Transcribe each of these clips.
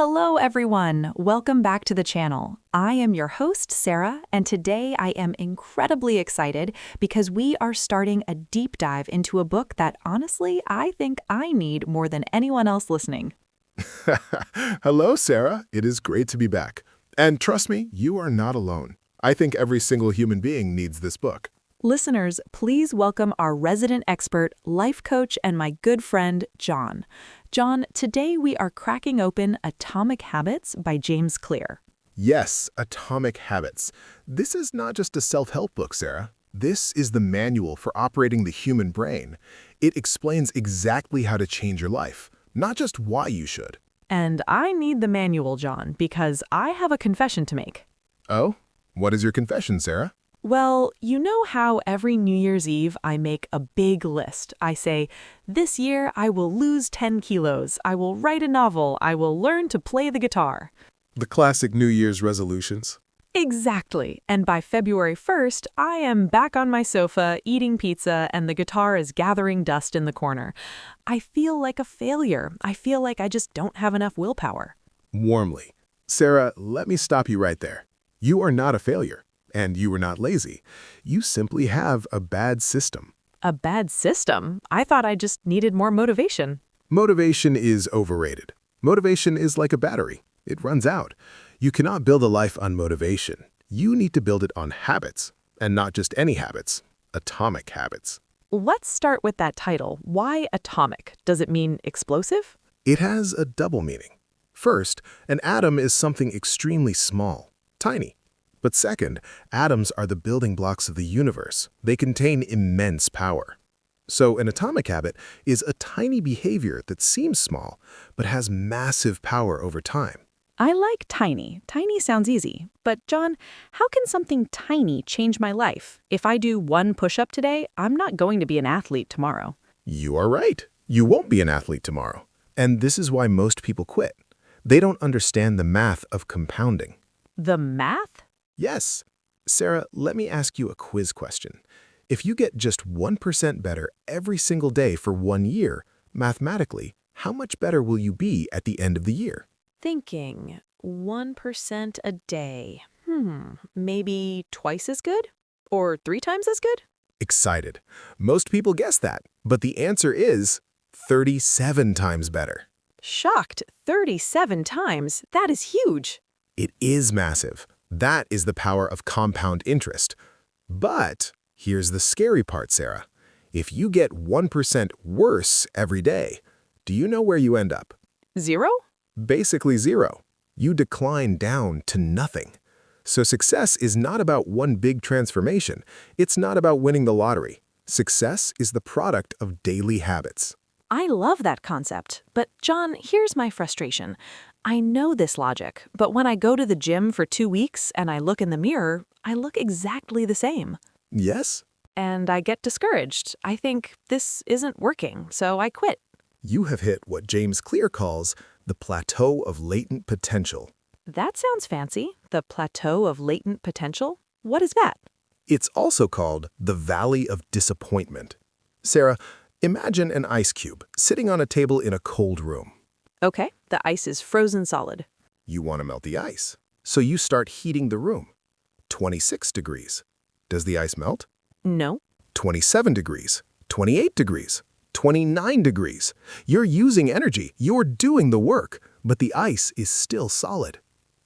Hello, everyone. Welcome back to the channel. I am your host, Sarah, and today I am incredibly excited because we are starting a deep dive into a book that honestly I think I need more than anyone else listening. Hello, Sarah. It is great to be back. And trust me, you are not alone. I think every single human being needs this book. Listeners, please welcome our resident expert, life coach, and my good friend, John. John, today we are cracking open Atomic Habits by James Clear. Yes, Atomic Habits. This is not just a self-help book, Sarah. This is the manual for operating the human brain. It explains exactly how to change your life, not just why you should. And I need the manual, John, because I have a confession to make. Oh? What is your confession, Sarah? Well, you know how every New Year's Eve I make a big list. I say, this year I will lose 10 kilos, I will write a novel, I will learn to play the guitar. The classic New Year's resolutions. Exactly. And by February 1st, I am back on my sofa eating pizza and the guitar is gathering dust in the corner. I feel like a failure. I feel like I just don't have enough willpower. Warmly. Sarah, let me stop you right there. You are not a failure. And you were not lazy. You simply have a bad system. A bad system? I thought I just needed more motivation. Motivation is overrated. Motivation is like a battery. It runs out. You cannot build a life on motivation. You need to build it on habits. And not just any habits. Atomic habits. Let's start with that title. Why atomic? Does it mean explosive? It has a double meaning. First, an atom is something extremely small, tiny. But second, atoms are the building blocks of the universe. They contain immense power. So an atomic habit is a tiny behavior that seems small, but has massive power over time. I like tiny. Tiny sounds easy. But John, how can something tiny change my life? If I do one push-up today, I'm not going to be an athlete tomorrow. You are right. You won't be an athlete tomorrow. And this is why most people quit. They don't understand the math of compounding. The math? Yes. Sarah, let me ask you a quiz question. If you get just 1% better every single day for 1 year, mathematically, how much better will you be at the end of the year? Thinking 1% a day. Maybe twice as good? Or 3 times as good? Excited. Most people guess that, but the answer is 37 times better. Shocked. 37 times? That is huge. It is massive. That is the power of compound interest. But here's the scary part, Sarah. If you get 1% worse every day, do you know where you end up? 0? Basically 0. You decline down to nothing. So success is not about one big transformation. It's not about winning the lottery. Success is the product of daily habits. I love that concept. But John, here's my frustration. I know this logic, but when I go to the gym for 2 weeks and I look in the mirror, I look exactly the same. Yes? And I get discouraged. I think this isn't working, so I quit. You have hit what James Clear calls the plateau of latent potential. That sounds fancy. The plateau of latent potential? What is that? It's also called the valley of disappointment. Sarah, imagine an ice cube sitting on a table in a cold room. Okay, the ice is frozen solid. You want to melt the ice, so you start heating the room. 26 degrees. Does the ice melt? No. 27 degrees, 28 degrees, 29 degrees. You're using energy, you're doing the work, but the ice is still solid.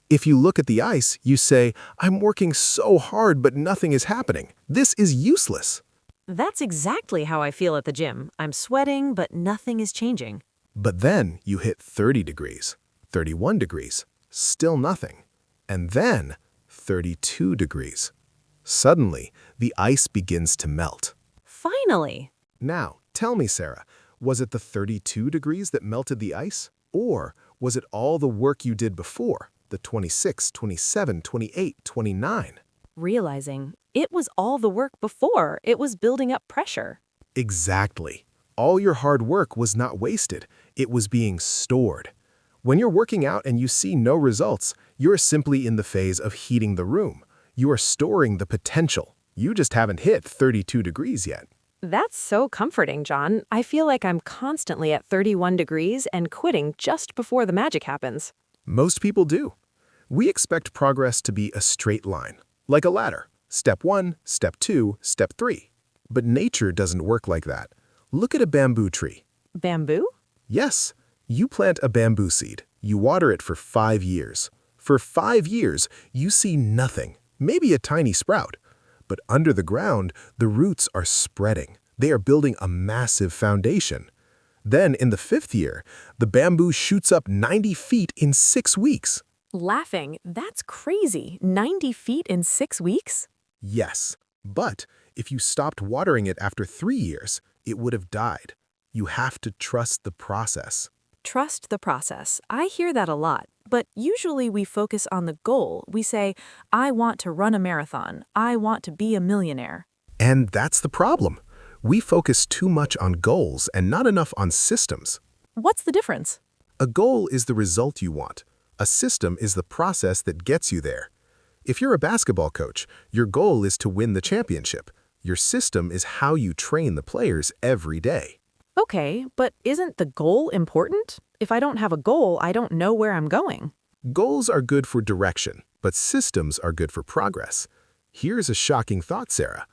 If you look at the ice, you say, I'm working so hard, but nothing is happening. This is useless. That's exactly how I feel at the gym. I'm sweating, but nothing is changing. But then you hit 30 degrees, 31 degrees, still nothing. And then 32 degrees. Suddenly, the ice begins to melt. Finally! Now, tell me, Sarah, was it the 32 degrees that melted the ice? Or was it all the work you did before, the 26, 27, 28, 29? Realizing it was all the work before, it was building up pressure. Exactly. All your hard work was not wasted. It was being stored. When you're working out and you see no results, you're simply in the phase of heating the room. You are storing the potential. You just haven't hit 32 degrees yet. That's so comforting, John. I feel like I'm constantly at 31 degrees and quitting just before the magic happens. Most people do. We expect progress to be a straight line, like a ladder. Step 1, Step 2, Step 3. But nature doesn't work like that. Look at a bamboo tree. Bamboo? Yes, you plant a bamboo seed. You water it for 5 years. For 5 years, you see nothing, maybe a tiny sprout. But under the ground, the roots are spreading. They are building a massive foundation. Then, in the 5th year, the bamboo shoots up 90 feet in 6 weeks. Laughing, that's crazy. 90 feet in 6 weeks? Yes, but if you stopped watering it after 3 years, it would have died. You have to trust the process. Trust the process. I hear that a lot, but usually we focus on the goal. We say, I want to run a marathon. I want to be a millionaire. And that's the problem. We focus too much on goals and not enough on systems. What's the difference? A goal is the result you want. A system is the process that gets you there. If you're a basketball coach, your goal is to win the championship. Your system is how you train the players every day. Okay, but isn't the goal important? If I don't have a goal, I don't know where I'm going. Goals are good for direction, but systems are good for progress. Here's a shocking thought, Sarah.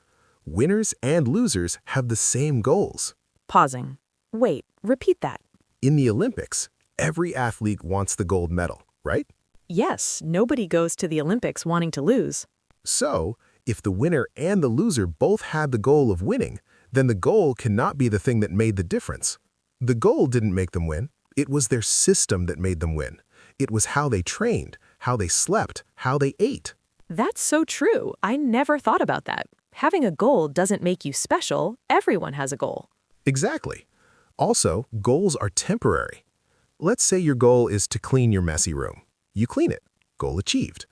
Winners and losers have the same goals. Pausing. Wait, repeat that. In the Olympics, every athlete wants the gold medal, right? Yes, nobody goes to the Olympics wanting to lose. So, if the winner and the loser both had the goal of winning, then the goal cannot be the thing that made the difference. The goal didn't make them win. It was their system that made them win. It was how they trained, how they slept, how they ate. That's so true. I never thought about that. Having a goal doesn't make you special. Everyone has a goal. Exactly. Also, goals are temporary. Let's say your goal is to clean your messy room. You clean it. Goal achieved.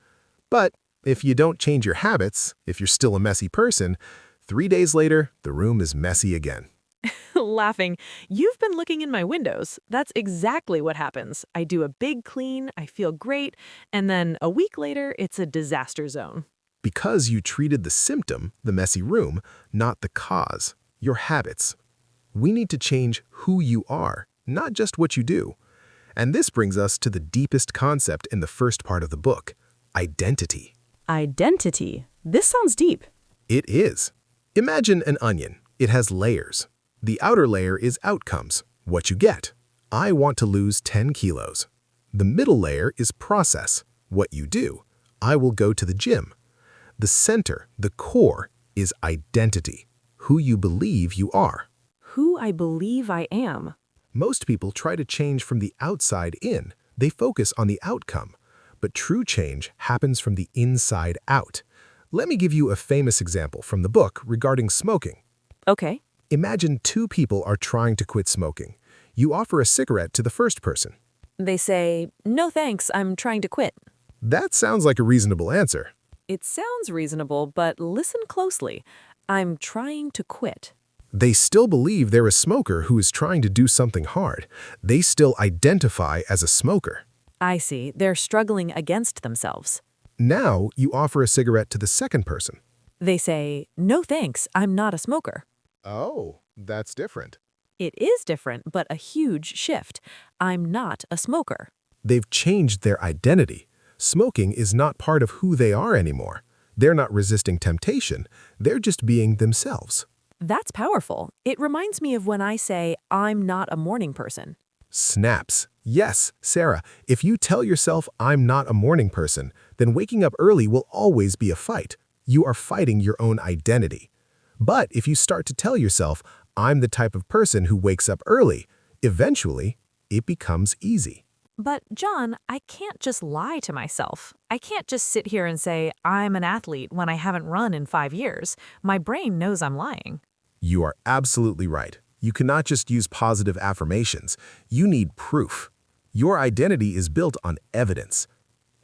But if you don't change your habits, if you're still a messy person, 3 days later, the room is messy again. Laughing, you've been looking in my windows. That's exactly what happens. I do a big clean, I feel great, and then a week later, it's a disaster zone. Because you treated the symptom, the messy room, not the cause, your habits. We need to change who you are, not just what you do. And this brings us to the deepest concept in the first part of the book, identity. Identity. This sounds deep. It is. Imagine an onion. It has layers. The outer layer is outcomes, what you get. I want to lose 10 kilos. The middle layer is process, what you do. I will go to the gym. The center, the core, is identity, who you believe you are. Who I believe I am. Most people try to change from the outside in. They focus on the outcome. But true change happens from the inside out. Let me give you a famous example from the book regarding smoking. Okay. Imagine 2 people are trying to quit smoking. You offer a cigarette to the first person. They say, no thanks, I'm trying to quit. That sounds like a reasonable answer. It sounds reasonable, but listen closely. I'm trying to quit. They still believe they're a smoker who is trying to do something hard. They still identify as a smoker. I see. They're struggling against themselves. Now you offer a cigarette to the second person. They say, no thanks, I'm not a smoker. Oh, that's different. It is different, but a huge shift. I'm not a smoker. They've changed their identity. Smoking is not part of who they are anymore. They're not resisting temptation. They're just being themselves. That's powerful. It reminds me of when I say, I'm not a morning person. Snaps. Yes, Sarah, if you tell yourself I'm not a morning person, then waking up early will always be a fight. You are fighting your own identity. But if you start to tell yourself, I'm the type of person who wakes up early, eventually, it becomes easy. But, John, I can't just lie to myself. I can't just sit here and say, I'm an athlete when I haven't run in 5 years. My brain knows I'm lying. You are absolutely right. You cannot just use positive affirmations. You need proof. Your identity is built on evidence.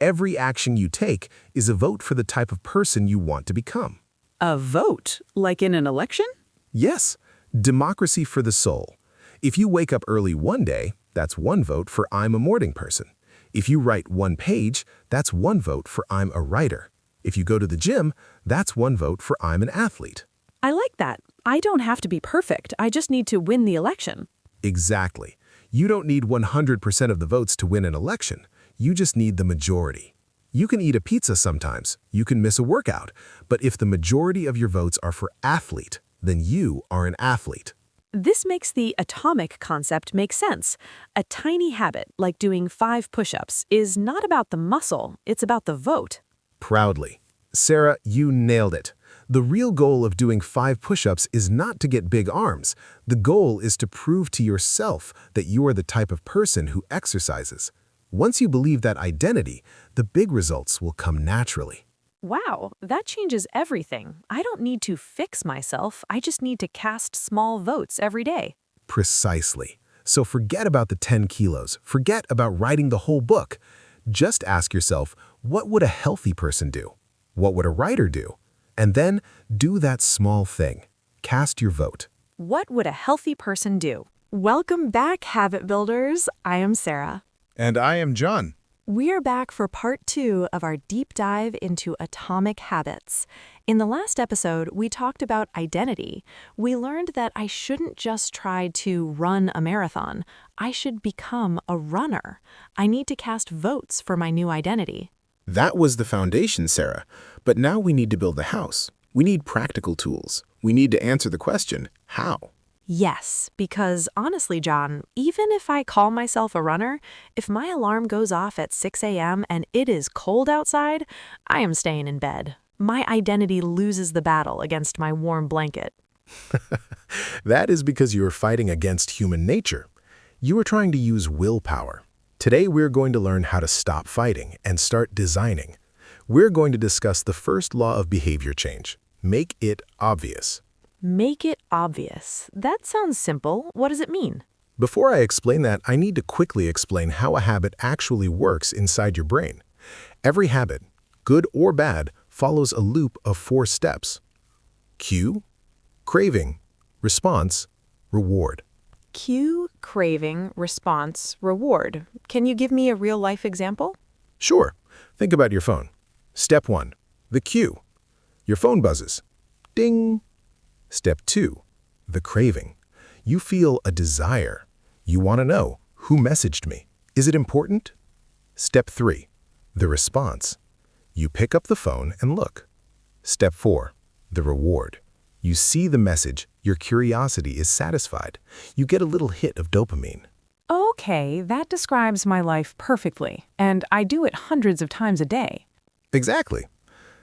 Every action you take is a vote for the type of person you want to become. A vote? Like in an election? Yes, democracy for the soul. If you wake up early one day, that's one vote for I'm a morning person. If you write one page, that's one vote for I'm a writer. If you go to the gym, that's one vote for I'm an athlete. I like that. I don't have to be perfect. I just need to win the election. Exactly. You don't need 100% of the votes to win an election. You just need the majority. You can eat a pizza sometimes, you can miss a workout, but if the majority of your votes are for athlete, then you are an athlete. This makes the atomic concept make sense. A tiny habit, like doing 5 push-ups, is not about the muscle, it's about the vote. Proudly. Sarah, you nailed it. The real goal of doing 5 push-ups is not to get big arms. The goal is to prove to yourself that you are the type of person who exercises. Once you believe that identity, the big results will come naturally. Wow, that changes everything. I don't need to fix myself, I just need to cast small votes every day. Precisely. So forget about the 10 kilos. Forget about writing the whole book. Just ask yourself, what would a healthy person do? What would a writer do? And then do that small thing. Cast your vote. What would a healthy person do? Welcome back, Habit Builders. I am Sarah. And I am John. We're back for part 2 of our deep dive into atomic habits. In the last episode, we talked about identity. We learned that I shouldn't just try to run a marathon. I should become a runner. I need to cast votes for my new identity. That was the foundation, Sarah. But now we need to build the house. We need practical tools. We need to answer the question, how? Yes, because honestly, John, even if I call myself a runner, if my alarm goes off at 6 a.m. and it is cold outside, I am staying in bed. My identity loses the battle against my warm blanket. That is because you are fighting against human nature. You are trying to use willpower. Today, we're going to learn how to stop fighting and start designing. We're going to discuss the first law of behavior change. Make it obvious. Make it obvious. That sounds simple. What does it mean? Before I explain that, I need to quickly explain how a habit actually works inside your brain. Every habit, good or bad, follows a loop of 4 steps. Cue, craving, response, reward. Cue, craving, response, reward. Can you give me a real-life example? Sure. Think about your phone. Step 1, the cue. Your phone buzzes. Ding. Step 2, the craving. You feel a desire. You want to know, who messaged me? Is it important? Step 3, the response. You pick up the phone and look. Step 4, the reward. You see the message, your curiosity is satisfied. You get a little hit of dopamine. Okay, that describes my life perfectly, and I do it hundreds of times a day. Exactly.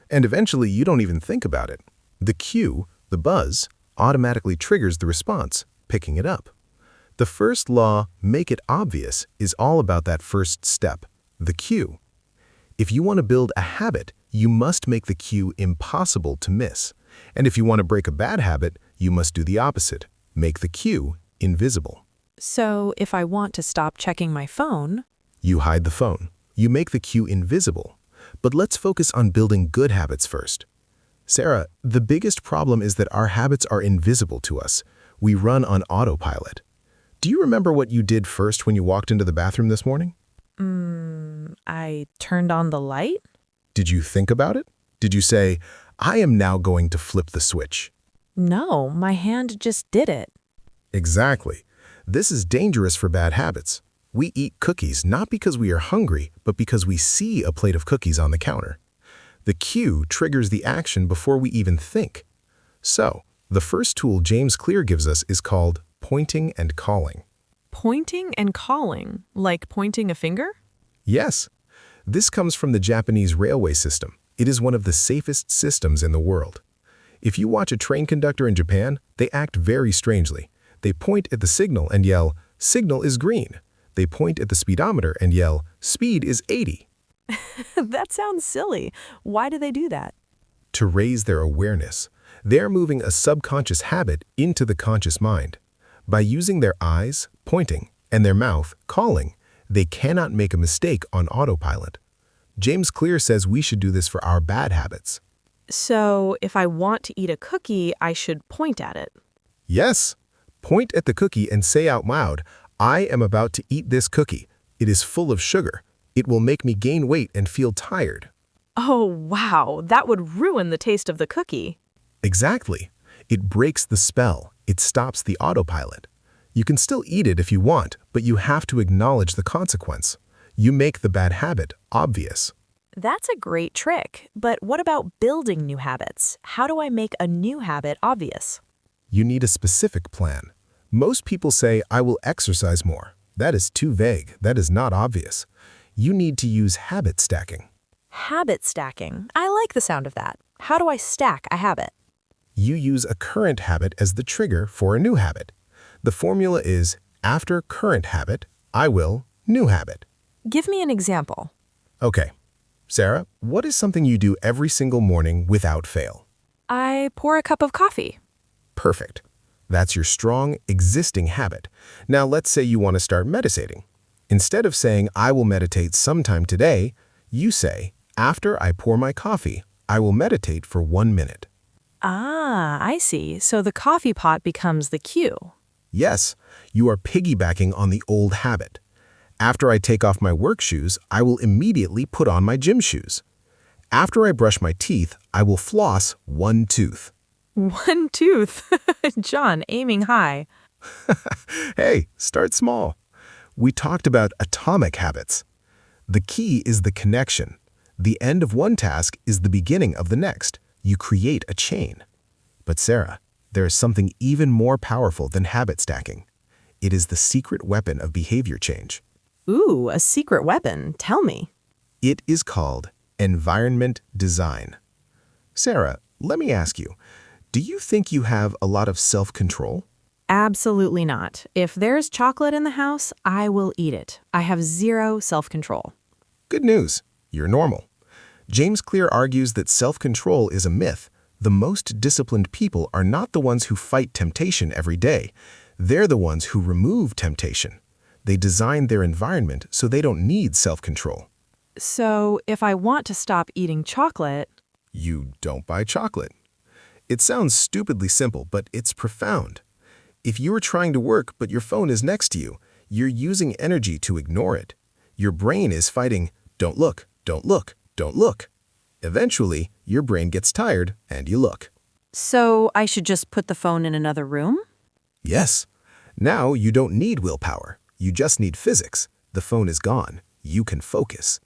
And eventually you don't even think about it. The cue, the buzz, automatically triggers the response, picking it up. The first law, make it obvious, is all about that first step, the cue. If you want to build a habit, you must make the cue impossible to miss. And if you want to break a bad habit, you must do the opposite, make the cue invisible. So if I want to stop checking my phone, You hide the phone. You make the cue invisible. But let's focus on building good habits first. Sarah, the biggest problem is that our habits are invisible to us. We run on autopilot. Do you remember what you did first when you walked into the bathroom this morning? I turned on the light? Did you think about it? Did you say, I am now going to flip the switch? No, my hand just did it. Exactly. This is dangerous for bad habits. We eat cookies not because we are hungry, but because we see a plate of cookies on the counter. The cue triggers the action before we even think. So, the first tool James Clear gives us is called pointing and calling. Pointing and calling, like pointing a finger? Yes, this comes from the Japanese railway system. It is one of the safest systems in the world. If you watch a train conductor in Japan, they act very strangely. They point at the signal and yell, "Signal is green." They point at the speedometer and yell, "Speed is 80." That sounds silly. Why do they do that? To raise their awareness. They're moving a subconscious habit into the conscious mind. By using their eyes, pointing, and their mouth, calling, they cannot make a mistake on autopilot. James Clear says we should do this for our bad habits. So if I want to eat a cookie, I should point at it. Yes, point at the cookie and say out loud, "I am about to eat this cookie. It is full of sugar. It will make me gain weight and feel tired." Oh, wow, that would ruin the taste of the cookie. Exactly. It breaks the spell. It stops the autopilot. You can still eat it if you want, but you have to acknowledge the consequence. You make the bad habit obvious. That's a great trick, but what about building new habits? How do I make a new habit obvious? You need a specific plan. Most people say, I will exercise more. That is too vague. That is not obvious. You need to use habit stacking. Habit stacking. I like the sound of that. How do I stack a habit? You use a current habit as the trigger for a new habit. The formula is, after current habit, I will new habit. Give me an example. Okay. Sarah, what is something you do every single morning without fail? I pour a cup of coffee. Perfect. That's your strong, existing habit. Now let's say you want to start meditating. Instead of saying, I will meditate sometime today, you say, after I pour my coffee, I will meditate for 1 minute. Ah, I see. So the coffee pot becomes the cue. Yes, you are piggybacking on the old habit. After I take off my work shoes, I will immediately put on my gym shoes. After I brush my teeth, I will floss 1 tooth. 1 tooth. John, aiming high. Hey, start small. We talked about atomic habits. The key is the connection. The end of one task is the beginning of the next. You create a chain. But Sarah, there is something even more powerful than habit stacking. It is the secret weapon of behavior change. Ooh, a secret weapon. Tell me. It is called environment design. Sarah, let me ask you, do you think you have a lot of self-control? Absolutely not. If there's chocolate in the house, I will eat it. I have zero self-control. Good news, you're normal. James Clear argues that self-control is a myth. The most disciplined people are not the ones who fight temptation every day. They're the ones who remove temptation. They design their environment so they don't need self-control. So if I want to stop eating chocolate, You don't buy chocolate. It sounds stupidly simple, but it's profound. If you are trying to work but your phone is next to you, you're using energy to ignore it. Your brain is fighting, don't look, don't look, don't look. Eventually, your brain gets tired and you look. so I should just put the phone in another room? Yes. Now you don't need willpower. You just need physics. The phone is gone. You can focus.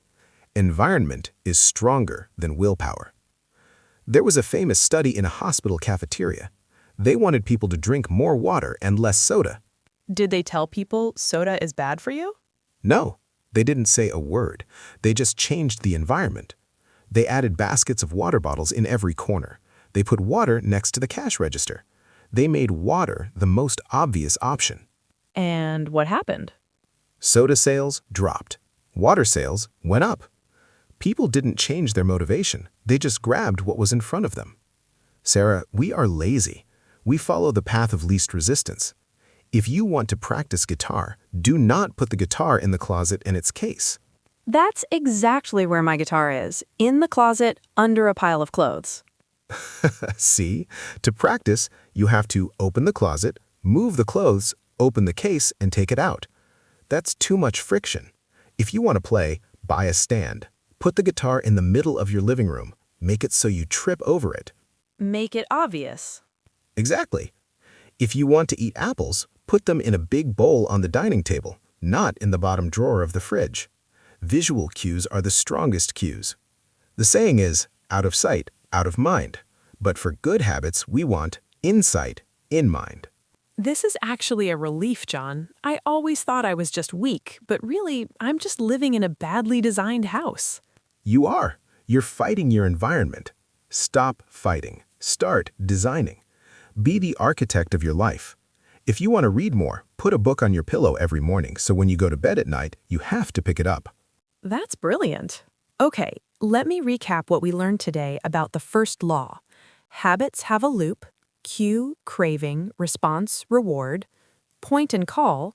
Environment is stronger than willpower. There was a famous study in a hospital cafeteria. They wanted people to drink more water and less soda. Did they tell people soda is bad for you? No, they didn't say a word. They just changed the environment. They added baskets of water bottles in every corner. They put water next to the cash register. They made water the most obvious option. And what happened? Soda sales dropped. Water sales went up. People didn't change their motivation. They just grabbed what was in front of them. Sarah, we are lazy. We follow the path of least resistance. If you want to practice guitar, do not put the guitar in the closet in its case. That's exactly where my guitar is, in the closet under a pile of clothes. See, to practice, you have to open the closet, move the clothes, open the case, and take it out. That's too much friction. If you want to play, buy a stand. Put the guitar in the middle of your living room. Make it so you trip over it. Make it obvious. Exactly. If you want to eat apples, put them in a big bowl on the dining table, not in the bottom drawer of the fridge. Visual cues are the strongest cues. The saying is, out of sight, out of mind. But for good habits, we want in sight, in mind. This is actually a relief, John. I always thought I was just weak, but really, I'm just living in a badly designed house. You are. You're fighting your environment. Stop fighting. Start designing. Be the architect of your life. If you want to read more, put a book on your pillow every morning so when you go to bed at night, you have to pick it up. That's brilliant. Okay, let me recap what we learned today about the first law. Habits have a loop: cue, craving, response, reward. Point and call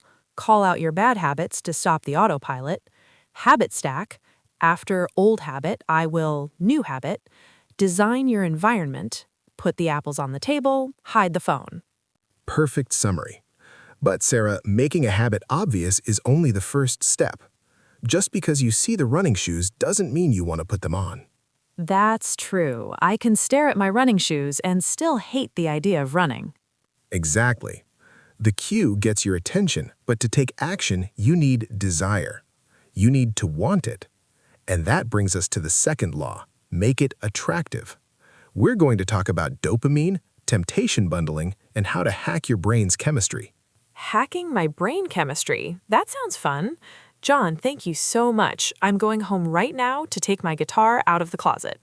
out your bad habits to stop the autopilot. Habit stack: after old habit, I will new habit. Design your environment. Put the apples on the table, hide the phone. Perfect summary. But Sarah, making a habit obvious is only the first step. Just because you see the running shoes doesn't mean you want to put them on. That's true. I can stare at my running shoes and still hate the idea of running. Exactly. The cue gets your attention, but to take action, you need desire. You need to want it. And that brings us to the second law, make it attractive. We're going to talk about dopamine, temptation bundling, and how to hack your brain's chemistry. Hacking my brain chemistry. That sounds fun. John, thank you so much. I'm going home right now to take my guitar out of the closet.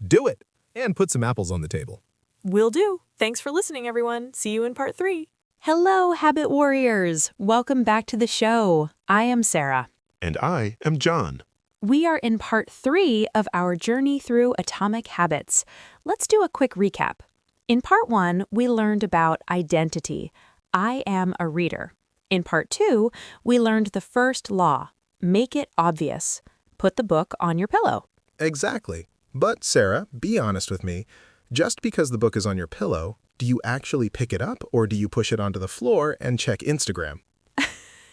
Do it! And put some apples on the table. Will do. Thanks for listening, everyone. See you in part 3. Hello, Habit Warriors. Welcome back to the show. I am Sarah. And I am John. We are in part 3 of our journey through atomic habits. Let's do a quick recap. In part 1, we learned about identity. I am a reader. In part 2, we learned the first law, make it obvious. Put the book on your pillow. Exactly. But Sarah, be honest with me. Just because the book is on your pillow, do you actually pick it up or do you push it onto the floor and check Instagram?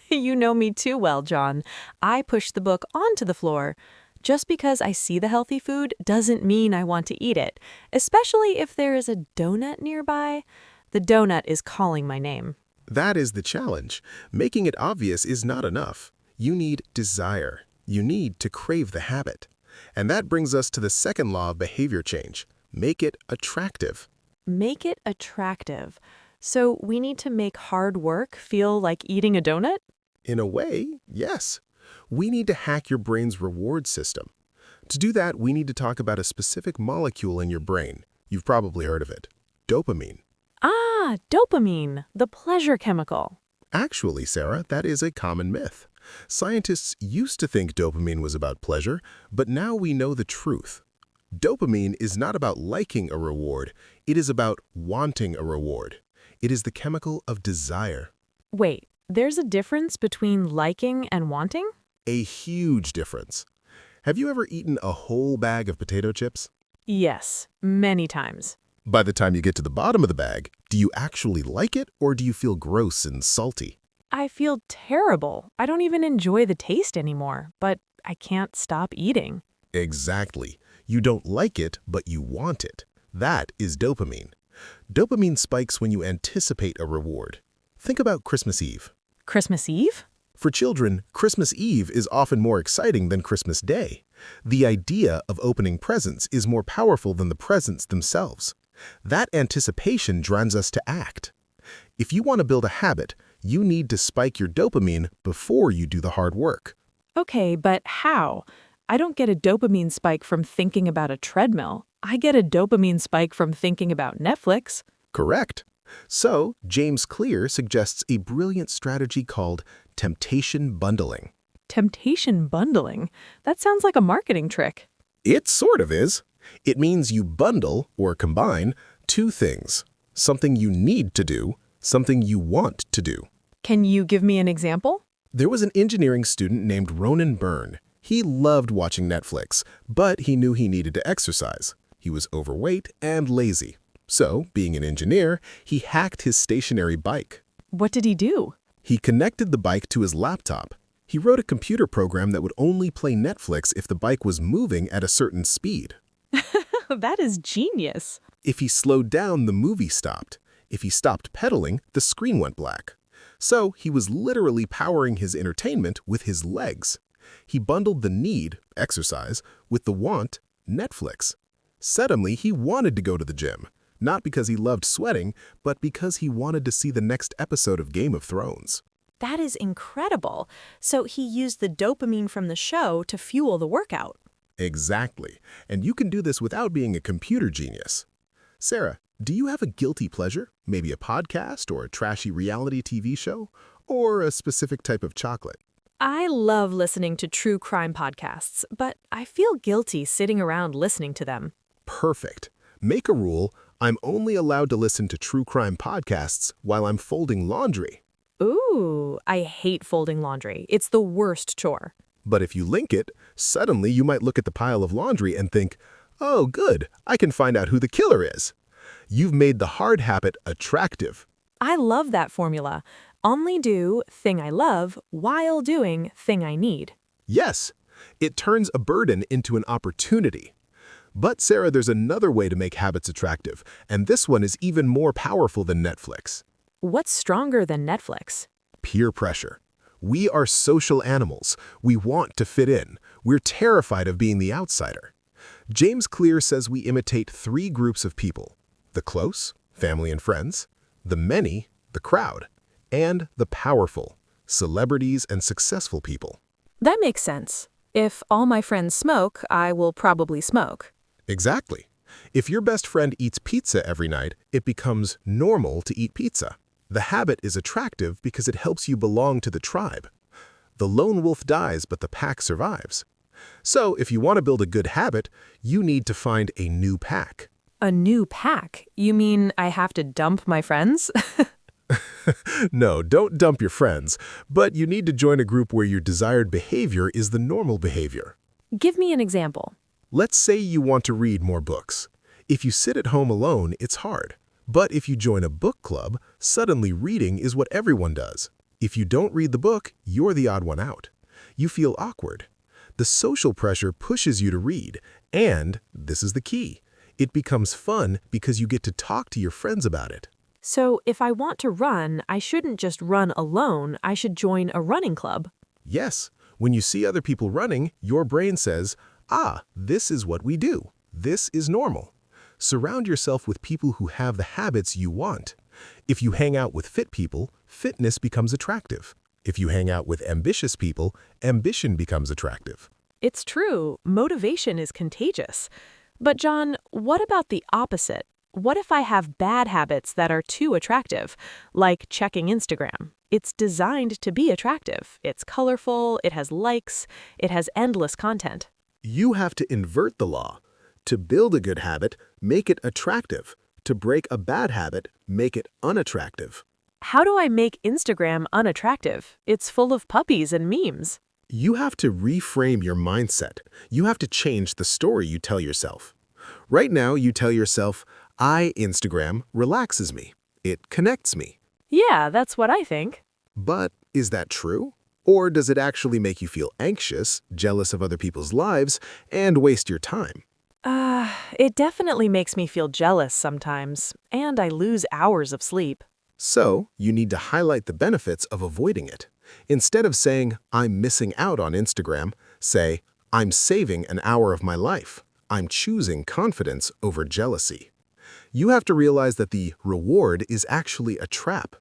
You know me too well, John. I push the book onto the floor. Just because I see the healthy food doesn't mean I want to eat it, especially if there is a donut nearby. The donut is calling my name. That is the challenge. Making it obvious is not enough. You need desire. You need to crave the habit. And that brings us to the second law of behavior change. Make it attractive. Make it attractive. So we need to make hard work feel like eating a donut? In a way, yes. We need to hack your brain's reward system. To do that, we need to talk about a specific molecule in your brain. You've probably heard of it. Dopamine. Ah, dopamine, the pleasure chemical. Actually, Sarah, that is a common myth. Scientists used to think dopamine was about pleasure, but now we know the truth. Dopamine is not about liking a reward. It is about wanting a reward. It is the chemical of desire. Wait, there's a difference between liking and wanting? A huge difference. Have you ever eaten a whole bag of potato chips? Yes, many times. By the time you get to the bottom of the bag, do you actually like it or do you feel gross and salty? I feel terrible. I don't even enjoy the taste anymore, but I can't stop eating. Exactly. You don't like it, but you want it. That is dopamine. Dopamine spikes when you anticipate a reward. Think about Christmas Eve. Christmas Eve? For children, Christmas Eve is often more exciting than Christmas Day. The idea of opening presents is more powerful than the presents themselves. That anticipation drives us to act. If you want to build a habit, you need to spike your dopamine before you do the hard work. Okay, but how? I don't get a dopamine spike from thinking about a treadmill. I get a dopamine spike from thinking about Netflix. Correct. So, James Clear suggests a brilliant strategy called temptation bundling. Temptation bundling? That sounds like a marketing trick. It sort of is. It means you bundle, or combine, two things. Something you need to do, something you want to do. Can you give me an example? There was an engineering student named Ronan Byrne. He loved watching Netflix, but he knew he needed to exercise. He was overweight and lazy. So, being an engineer, he hacked his stationary bike. What did he do? He connected the bike to his laptop. He wrote a computer program that would only play Netflix if the bike was moving at a certain speed. That is genius. If he slowed down, the movie stopped. If he stopped pedaling, the screen went black. So he was literally powering his entertainment with his legs. He bundled the need, exercise, with the want, Netflix. Suddenly, he wanted to go to the gym, not because he loved sweating, but because he wanted to see the next episode of Game of Thrones. That is incredible. So he used the dopamine from the show to fuel the workout. Exactly. And you can do this without being a computer genius. Sarah, do you have a guilty pleasure? Maybe a podcast or a trashy reality TV show? Or a specific type of chocolate? I love listening to true crime podcasts, but I feel guilty sitting around listening to them. Perfect. Make a rule, I'm only allowed to listen to true crime podcasts while I'm folding laundry. Ooh, I hate folding laundry. It's the worst chore. But if you link it, suddenly you might look at the pile of laundry and think, oh, good, I can find out who the killer is. You've made the hard habit attractive. I love that formula. Only do thing I love while doing thing I need. Yes, it turns a burden into an opportunity. But Sarah, there's another way to make habits attractive, and this one is even more powerful than Netflix. What's stronger than Netflix? Peer pressure. We are social animals. We want to fit in. We're terrified of being the outsider. James Clear says we imitate three groups of people: the close, family and friends; the many, the crowd; and the powerful, celebrities and successful people. That makes sense. If all my friends smoke, I will probably smoke. Exactly. If your best friend eats pizza every night, it becomes normal to eat pizza. The habit is attractive because it helps you belong to the tribe. The lone wolf dies, but the pack survives. So, if you want to build a good habit, you need to find a new pack. A new pack? You mean I have to dump my friends? No, don't dump your friends, but you need to join a group where your desired behavior is the normal behavior. Give me an example. Let's say you want to read more books. If you sit at home alone, it's hard. But if you join a book club, suddenly reading is what everyone does. If you don't read the book, you're the odd one out. You feel awkward. The social pressure pushes you to read, and, this is the key, it becomes fun because you get to talk to your friends about it. So if I want to run, I shouldn't just run alone, I should join a running club. Yes, when you see other people running, your brain says, this is what we do. This is normal. Surround yourself with people who have the habits you want. If you hang out with fit people, fitness becomes attractive. If you hang out with ambitious people, ambition becomes attractive. It's true, motivation is contagious. But John, what about the opposite? What if I have bad habits that are too attractive, like checking Instagram? It's designed to be attractive. It's colorful, it has likes, it has endless content. You have to invert the law. To build a good habit, make it attractive. To break a bad habit, make it unattractive. How do I make Instagram unattractive? It's full of puppies and memes. You have to reframe your mindset. You have to change the story you tell yourself. Right now, you tell yourself, Instagram relaxes me. It connects me. Yeah, that's what I think. But is that true? Or does it actually make you feel anxious, jealous of other people's lives, and waste your time? It definitely makes me feel jealous sometimes, and I lose hours of sleep. So, you need to highlight the benefits of avoiding it. Instead of saying, I'm missing out on Instagram, say, I'm saving an hour of my life. I'm choosing confidence over jealousy. You have to realize that the reward is actually a trap.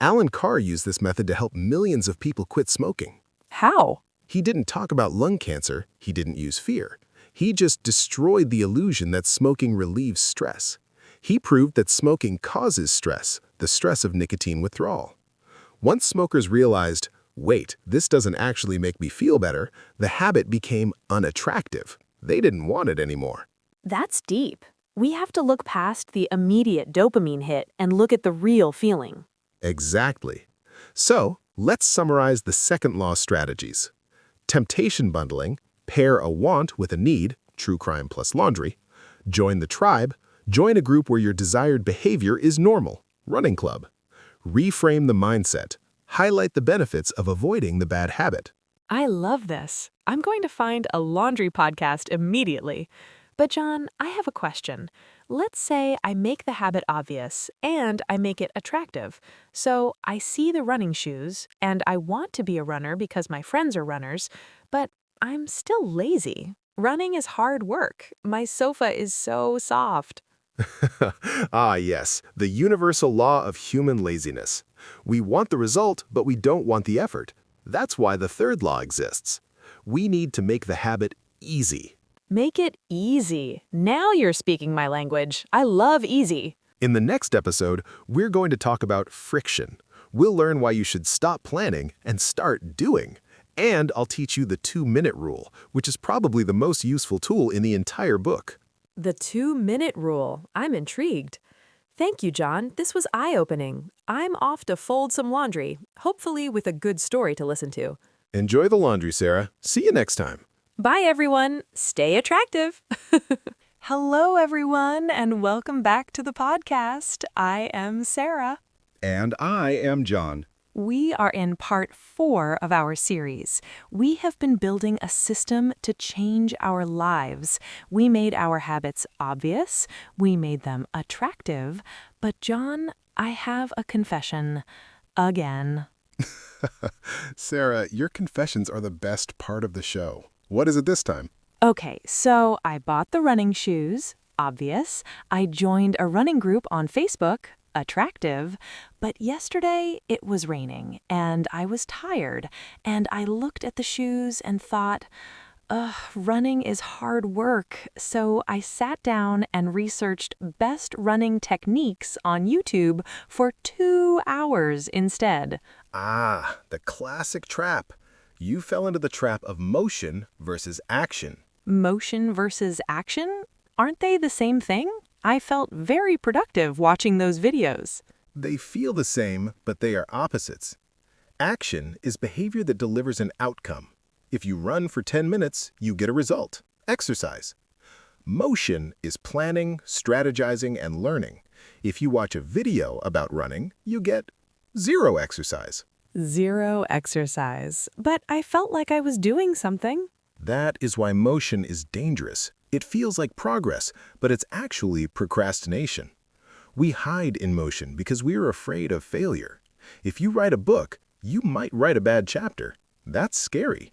Alan Carr used this method to help millions of people quit smoking. How? He didn't talk about lung cancer, he didn't use fear. He just destroyed the illusion that smoking relieves stress. He proved that smoking causes stress, the stress of nicotine withdrawal. Once smokers realized, wait, this doesn't actually make me feel better, the habit became unattractive. They didn't want it anymore. That's deep. We have to look past the immediate dopamine hit and look at the real feeling. Exactly. So, let's summarize the second law strategies. Temptation bundling, pair a want with a need, true crime plus laundry. Join the tribe, join a group where your desired behavior is normal, running club. Reframe the mindset, highlight the benefits of avoiding the bad habit. I love this. I'm going to find a laundry podcast immediately. But John, I have a question. Let's say I make the habit obvious and I make it attractive. So I see the running shoes and I want to be a runner because my friends are runners, but I'm still lazy. Running is hard work. My sofa is so soft. Yes, the universal law of human laziness. We want the result, but we don't want the effort. That's why the third law exists. We need to make the habit easy. Make it easy. Now you're speaking my language. I love easy. In the next episode, we're going to talk about friction. We'll learn why you should stop planning and start doing. And I'll teach you the 2-minute rule, which is probably the most useful tool in the entire book. The 2-minute rule. I'm intrigued. Thank you, John. This was eye-opening. I'm off to fold some laundry, hopefully with a good story to listen to. Enjoy the laundry, Sarah. See you next time. Bye, everyone. Stay attractive. Hello, everyone, and welcome back to the podcast. I am Sarah. And I am John. We are in part 4 of our series. We have been building a system to change our lives. We made our habits obvious. We made them attractive. But John, I have a confession. Again. Sarah, your confessions are the best part of the show. What is it this time? Okay, so I bought the running shoes, obvious. I joined a running group on Facebook, attractive. But yesterday it was raining and I was tired. And I looked at the shoes and thought, ugh, running is hard work. So I sat down and researched best running techniques on YouTube for 2 hours instead. Ah, the classic trap. You fell into the trap of motion versus action. Motion versus action? Aren't they the same thing? I felt very productive watching those videos. They feel the same, but they are opposites. Action is behavior that delivers an outcome. If you run for 10 minutes, you get a result. Exercise. Motion is planning, strategizing, and learning. If you watch a video about running, you get 0 exercise. 0 exercise. But I felt like I was doing something. That is why motion is dangerous. It feels like progress, but it's actually procrastination. We hide in motion because we are afraid of failure. If you write a book, you might write a bad chapter. That's scary.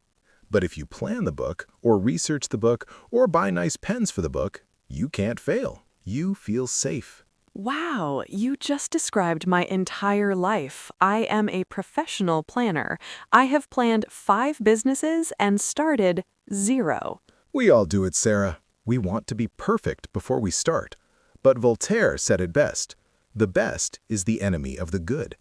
But if you plan the book, or research the book, or buy nice pens for the book, you can't fail. You feel safe. Wow, you just described my entire life. I am a professional planner. I have planned 5 businesses and started 0. We all do it, Sarah. We want to be perfect before we start. But Voltaire said it best. The best is the enemy of the good.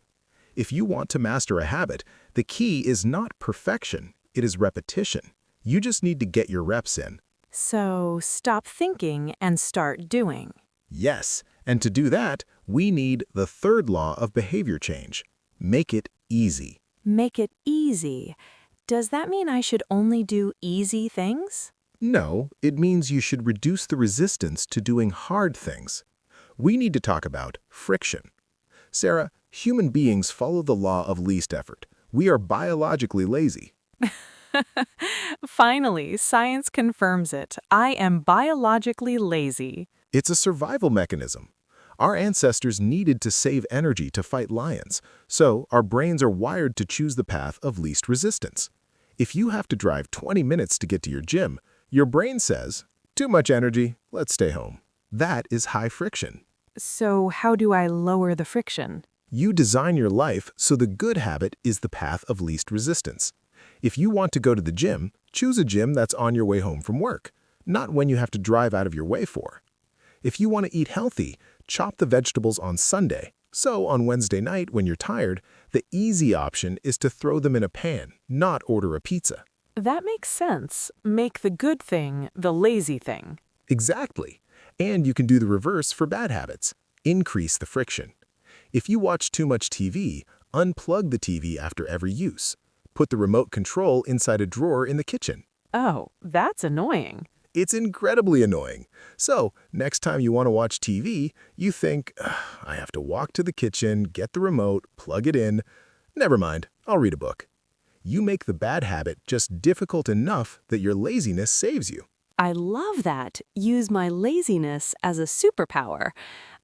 If you want to master a habit, the key is not perfection. It is repetition. You just need to get your reps in. So stop thinking and start doing. Yes, and to do that, we need the 3rd law of behavior change. Make it easy. Make it easy. Does that mean I should only do easy things? No, it means you should reduce the resistance to doing hard things. We need to talk about friction. Sarah, human beings follow the law of least effort. We are biologically lazy. Finally, science confirms it. I am biologically lazy. It's a survival mechanism. Our ancestors needed to save energy to fight lions, so our brains are wired to choose the path of least resistance. If you have to drive 20 minutes to get to your gym, your brain says, too much energy, let's stay home. That is high friction. So how do I lower the friction? You design your life so the good habit is the path of least resistance. If you want to go to the gym, choose a gym that's on your way home from work, not when you have to drive out of your way for. If you want to eat healthy, chop the vegetables on Sunday. So on Wednesday night when you're tired, the easy option is to throw them in a pan, not order a pizza. That makes sense. Make the good thing the lazy thing. Exactly. And you can do the reverse for bad habits. Increase the friction. If you watch too much TV, unplug the TV after every use. Put the remote control inside a drawer in the kitchen. Oh, that's annoying. It's incredibly annoying. So, next time you want to watch TV, you think, I have to walk to the kitchen, get the remote, plug it in. Never mind, I'll read a book. You make the bad habit just difficult enough that your laziness saves you. I love that. Use my laziness as a superpower.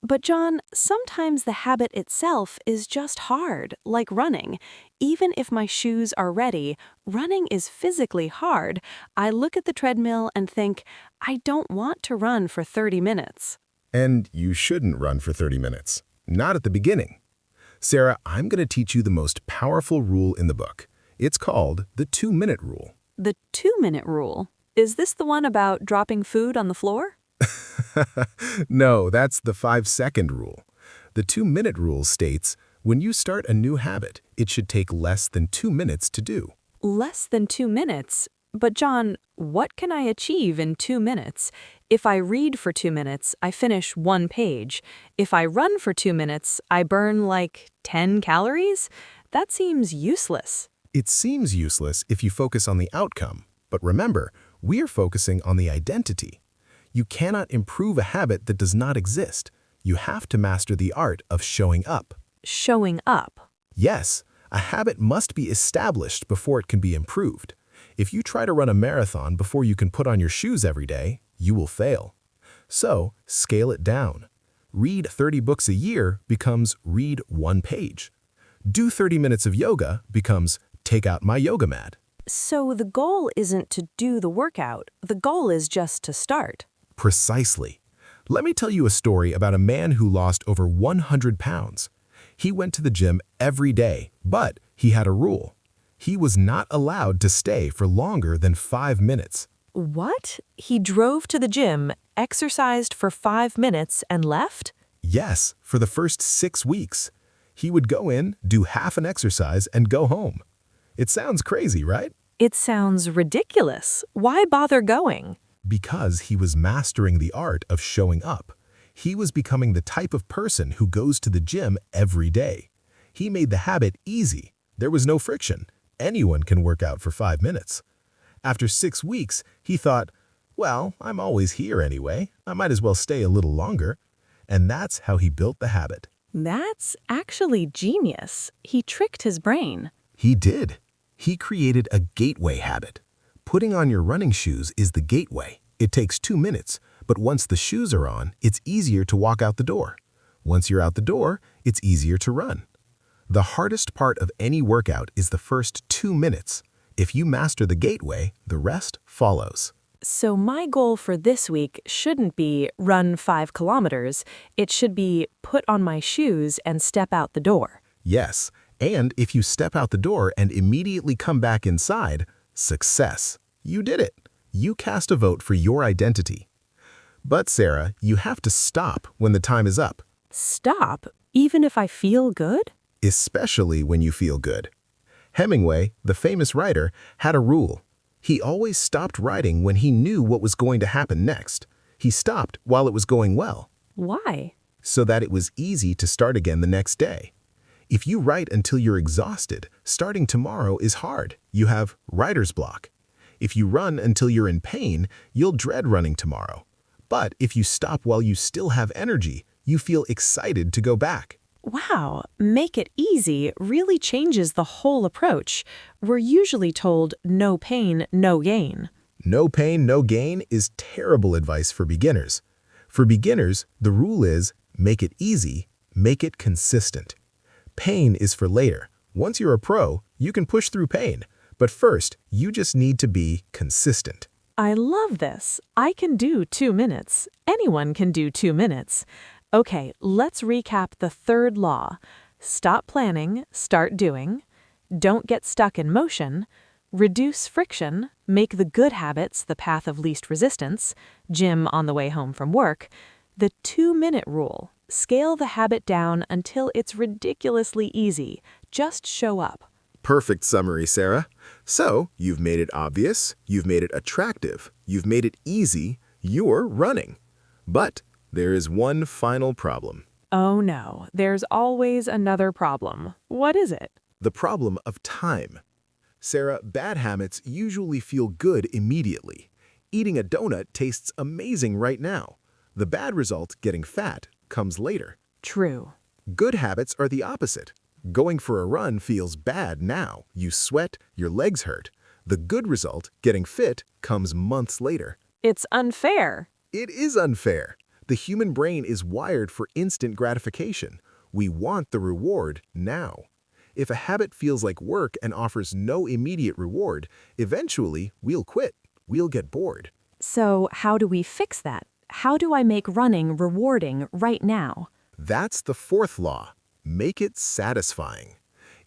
But John, sometimes the habit itself is just hard, like running. Even if my shoes are ready, running is physically hard. I look at the treadmill and think, I don't want to run for 30 minutes. And you shouldn't run for 30 minutes. Not at the beginning. Sarah, I'm going to teach you the most powerful rule in the book. It's called the 2-minute rule. The 2-minute rule? Is this the one about dropping food on the floor? No, that's the 5-second rule. The 2-minute rule states, when you start a new habit, it should take less than 2 minutes to do. Less than 2 minutes? But John, what can I achieve in 2 minutes? If I read for 2 minutes, I finish 1 page. If I run for 2 minutes, I burn like 10 calories? That seems useless. It seems useless if you focus on the outcome. But remember, we are focusing on the identity. You cannot improve a habit that does not exist. You have to master the art of showing up. Showing up? Yes, a habit must be established before it can be improved. If you try to run a marathon before you can put on your shoes every day, you will fail. So, scale it down. Read 30 books a year becomes read 1 page. Do 30 minutes of yoga becomes take out my yoga mat. So the goal isn't to do the workout. The goal is just to start. Precisely. Let me tell you a story about a man who lost over 100 pounds. He went to the gym every day, but he had a rule. He was not allowed to stay for longer than 5 minutes. What? He drove to the gym, exercised for 5 minutes, and left? Yes, for the first 6 weeks. He would go in, do half an exercise, and go home. It sounds crazy, right? It sounds ridiculous. Why bother going? Because he was mastering the art of showing up. He was becoming the type of person who goes to the gym every day. He made the habit easy. There was no friction. Anyone can work out for 5 minutes. After 6 weeks, he thought, well, I'm always here anyway. I might as well stay a little longer. And that's how he built the habit. That's actually genius. He tricked his brain. He did. He created a gateway habit. Putting on your running shoes is the gateway. It takes 2 minutes, but once the shoes are on, it's easier to walk out the door. Once you're out the door, it's easier to run. The hardest part of any workout is the first 2 minutes. If you master the gateway, the rest follows. So my goal for this week shouldn't be run 5 kilometers. It should be put on my shoes and step out the door. Yes, and if you step out the door and immediately come back inside, success. You did it. You cast a vote for your identity. But Sarah, you have to stop when the time is up. Stop? Even if I feel good? Especially when you feel good. Hemingway, the famous writer, had a rule. He always stopped writing when he knew what was going to happen next. He stopped while it was going well. Why? So that it was easy to start again the next day. If you write until you're exhausted, starting tomorrow is hard. You have writer's block. If you run until you're in pain, you'll dread running tomorrow. But if you stop while you still have energy, you feel excited to go back. Wow, make it easy really changes the whole approach. We're usually told no pain, no gain. No pain, no gain is terrible advice for beginners. For beginners, the rule is make it easy, make it consistent. Pain is for later. Once you're a pro, you can push through pain. But first, you just need to be consistent. I love this. I can do 2 minutes. Anyone can do 2 minutes. Okay, let's recap the third law. Stop planning, start doing. Don't get stuck in motion. Reduce friction. Make the good habits the path of least resistance. Gym on the way home from work. The 2-minute rule. Scale the habit down until it's ridiculously easy. Just show up. Perfect summary, Sarah. So, you've made it obvious, you've made it attractive, you've made it easy, you're running. But there is one final problem. Oh no, there's always another problem. What is it? The problem of time. Sarah, bad habits usually feel good immediately. Eating a donut tastes amazing right now. The bad result, getting fat, comes later. True. Good habits are the opposite. Going for a run feels bad now. You sweat, your legs hurt. The good result, getting fit, comes months later. It's unfair. It is unfair. The human brain is wired for instant gratification. We want the reward now. If a habit feels like work and offers no immediate reward, eventually we'll quit. We'll get bored. So how do we fix that? How do I make running rewarding right now? That's the fourth law. Make it satisfying.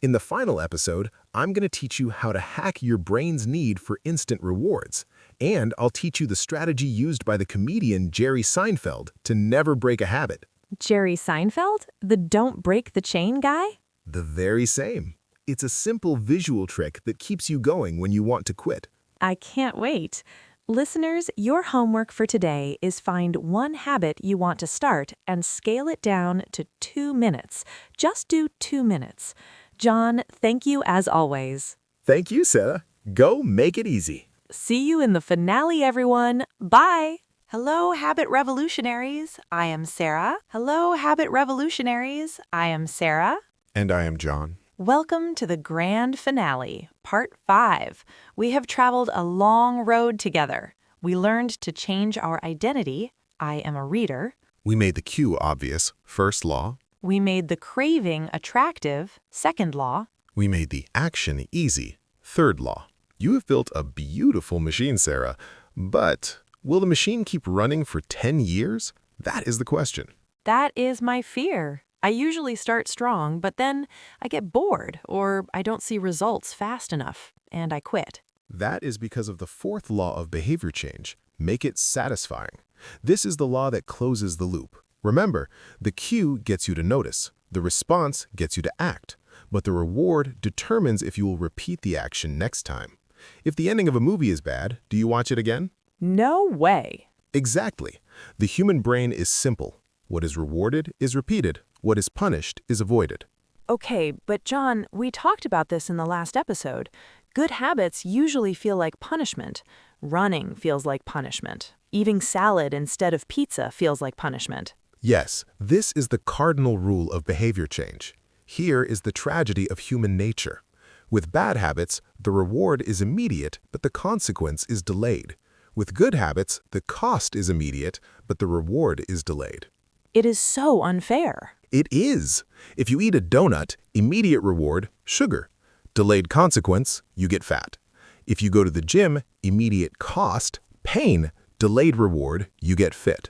In the final episode, I'm going to teach you how to hack your brain's need for instant rewards. And I'll teach you the strategy used by the comedian Jerry Seinfeld to never break a habit. Jerry Seinfeld? The don't break the chain guy? The very same. It's a simple visual trick that keeps you going when you want to quit. I can't wait. Listeners, your homework for today is find one habit you want to start and scale it down to 2 minutes. Just do 2 minutes. John, thank you as always. Thank you, Sarah. Go make it easy. See you in the finale, everyone. Bye. Hello, Habit Revolutionaries. I am Sarah. Hello, Habit Revolutionaries. I am Sarah. And I am John. Welcome to the grand finale, part 5. We have traveled a long road together. We learned to change our identity. I am a reader. We made the cue obvious, first law. We made the craving attractive, second law. We made the action easy, third law. You have built a beautiful machine, Sarah, but will the machine keep running for 10 years? That is the question. That is my fear. I usually start strong, but then I get bored or I don't see results fast enough, and I quit. That is because of the fourth law of behavior change. Make it satisfying. This is the law that closes the loop. Remember, the cue gets you to notice. The response gets you to act. But the reward determines if you will repeat the action next time. If the ending of a movie is bad, do you watch it again? No way. Exactly. The human brain is simple. What is rewarded is repeated. What is punished is avoided. Okay, but John, we talked about this in the last episode. Good habits usually feel like punishment. Running feels like punishment. Eating salad instead of pizza feels like punishment. Yes, this is the cardinal rule of behavior change. Here is the tragedy of human nature. With bad habits, the reward is immediate, but the consequence is delayed. With good habits, the cost is immediate, but the reward is delayed. It is so unfair. It is. If you eat a donut, immediate reward, sugar. Delayed consequence, you get fat. If you go to the gym, immediate cost, pain. Delayed reward, you get fit.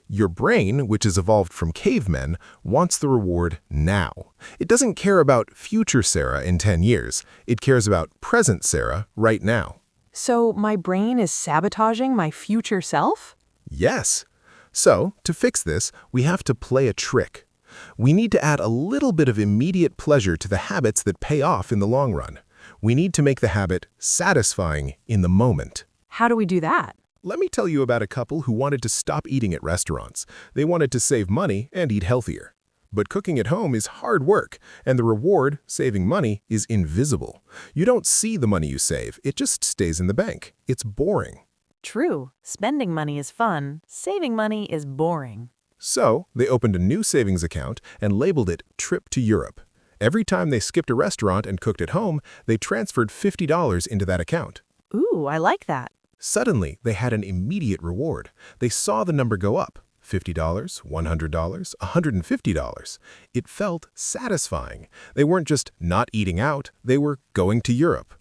Your brain, which is evolved from cavemen, wants the reward now. It doesn't care about future Sarah in 10 years. It cares about present Sarah right now. So my brain is sabotaging my future self? Yes. So, to fix this, we have to play a trick. We need to add a little bit of immediate pleasure to the habits that pay off in the long run. We need to make the habit satisfying in the moment. How do we do that? Let me tell you about a couple who wanted to stop eating at restaurants. They wanted to save money and eat healthier. But cooking at home is hard work, and the reward, saving money, is invisible. You don't see the money you save, it just stays in the bank. It's boring. True. Spending money is fun. Saving money is boring. So, they opened a new savings account and labeled it Trip to Europe. Every time they skipped a restaurant and cooked at home, they transferred $50 into that account. Ooh, I like that. Suddenly, they had an immediate reward. They saw the number go up. $50, $100, $150. It felt satisfying. They weren't just not eating out, they were going to Europe.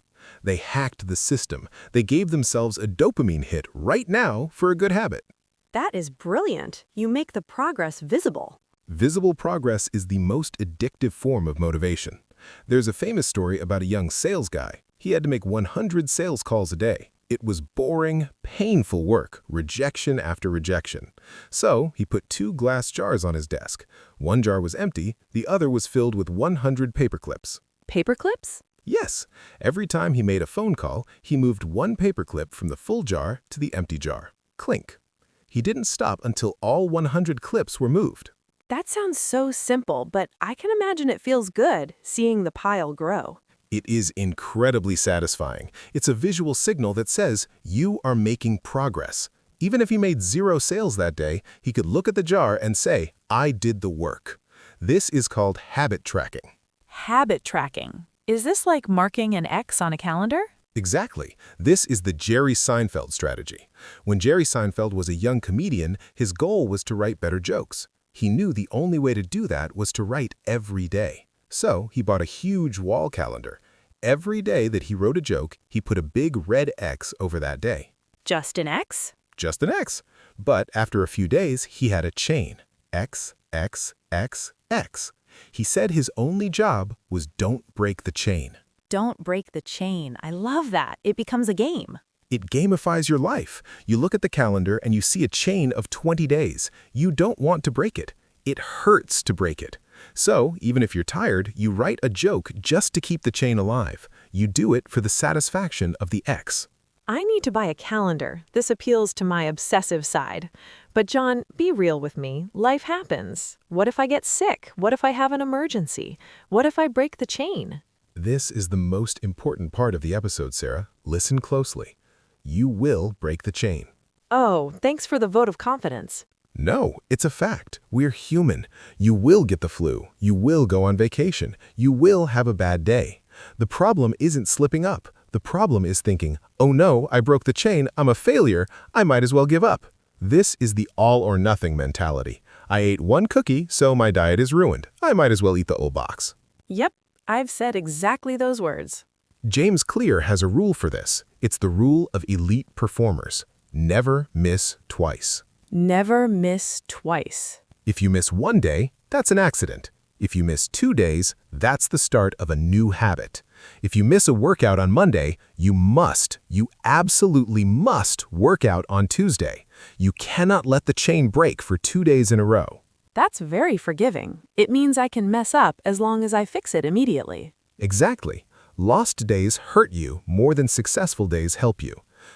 They hacked the system. They gave themselves a dopamine hit right now for a good habit. That is brilliant. You make the progress visible. Visible progress is the most addictive form of motivation. There's a famous story about a young sales guy. He had to make 100 sales calls a day. It was boring, painful work, rejection after rejection. So he put 2 glass jars on his desk. One jar was empty, the other was filled with 100 paper clips. Paper clips? Yes, every time he made a phone call, he moved 1 paper clip from the full jar to the empty jar. Clink. He didn't stop until all 100 clips were moved. That sounds so simple, but I can imagine it feels good, seeing the pile grow. It is incredibly satisfying. It's a visual signal that says you are making progress. Even if he made 0 sales that day, he could look at the jar and say, I did the work. This is called habit tracking. Habit tracking. Is this like marking an X on a calendar? Exactly. This is the Jerry Seinfeld strategy. When Jerry Seinfeld was a young comedian, his goal was to write better jokes. He knew the only way to do that was to write every day. So he bought a huge wall calendar. Every day that he wrote a joke, he put a big red X over that day. Just an X? Just an X. But after a few days, he had a chain. X, X, X, X. He said his only job was don't break the chain. Don't break the chain. I love that. It becomes a game. It gamifies your life. You look at the calendar and you see a chain of 20 days. You don't want to break it. It hurts to break it. So, even if you're tired, you write a joke just to keep the chain alive. You do it for the satisfaction of the X. I need to buy a calendar. This appeals to my obsessive side. But John, be real with me. Life happens. What if I get sick? What if I have an emergency? What if I break the chain? This is the most important part of the episode, Sarah. Listen closely. You will break the chain. Oh, thanks for the vote of confidence. No, it's a fact. We're human. You will get the flu. You will go on vacation. You will have a bad day. The problem isn't slipping up. The problem is thinking, oh no, I broke the chain. I'm a failure. I might as well give up. This is the all or nothing mentality. I ate one cookie, so my diet is ruined. I might as well eat the whole box. Yep, I've said exactly those words. James Clear has a rule for this. It's the rule of elite performers. Never miss twice. Never miss twice. If you miss one day, that's an accident. If you miss 2 days, that's the start of a new habit. If you miss a workout on Monday, you absolutely must work out on Tuesday. You cannot let the chain break for 2 days in a row. That's very forgiving. It means I can mess up as long as I fix it immediately. Exactly. Lost days hurt you more than successful days help you.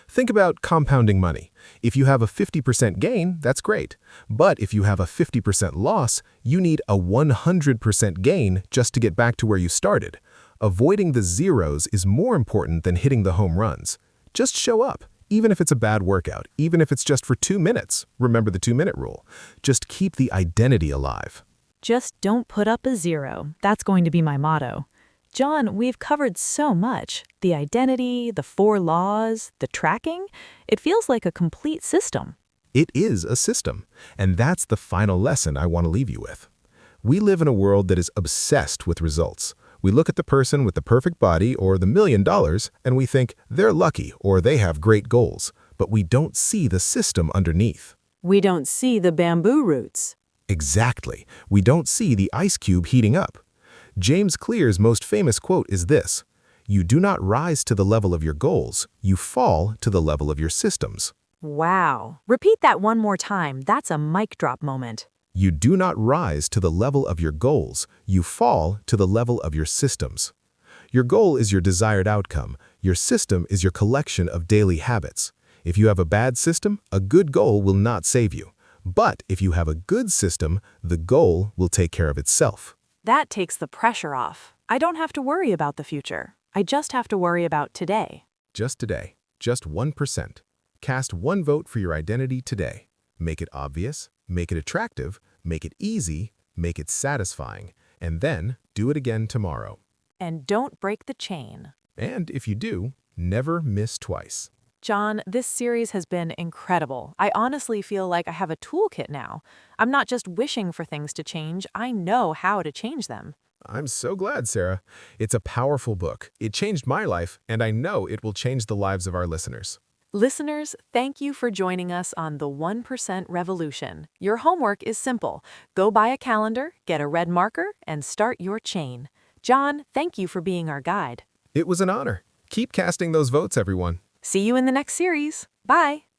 Think about compounding money. If you have a 50% gain, that's great. But if you have a 50% loss, you need a 100% gain just to get back to where you started. Avoiding the zeros is more important than hitting the home runs. Just show up, even if it's a bad workout, even if it's just for 2 minutes. Remember the 2-minute rule. Just keep the identity alive. Just don't put up a zero. That's going to be my motto. John, we've covered so much. The identity, the 4 laws, the tracking. It feels like a complete system. It is a system, and that's the final lesson I want to leave you with. We live in a world that is obsessed with results. We look at the person with the perfect body or the $1 million, and we think they're lucky or they have great goals, but we don't see the system underneath. We don't see the bamboo roots. Exactly. We don't see the ice cube heating up. James Clear's most famous quote is this: "You do not rise to the level of your goals, you fall to the level of your systems." Wow. Repeat that one more time. That's a mic drop moment. You do not rise to the level of your goals, you fall to the level of your systems. Your goal is your desired outcome. Your system is your collection of daily habits. If you have a bad system, a good goal will not save you. But if you have a good system, the goal will take care of itself. That takes the pressure off. I don't have to worry about the future. I just have to worry about today. Just today, just 1%. Cast 1 vote for your identity today. Make it obvious, make it attractive, make it easy, make it satisfying, and then do it again tomorrow. And don't break the chain. And if you do, never miss twice. John, this series has been incredible. I honestly feel like I have a toolkit now. I'm not just wishing for things to change, I know how to change them. I'm so glad, Sarah. It's a powerful book. It changed my life, and I know it will change the lives of our listeners. Listeners, thank you for joining us on the 1% Revolution. Your homework is simple. Go buy a calendar, get a red marker, and start your chain. John, thank you for being our guide. It was an honor. Keep casting those votes, everyone. See you in the next series. Bye.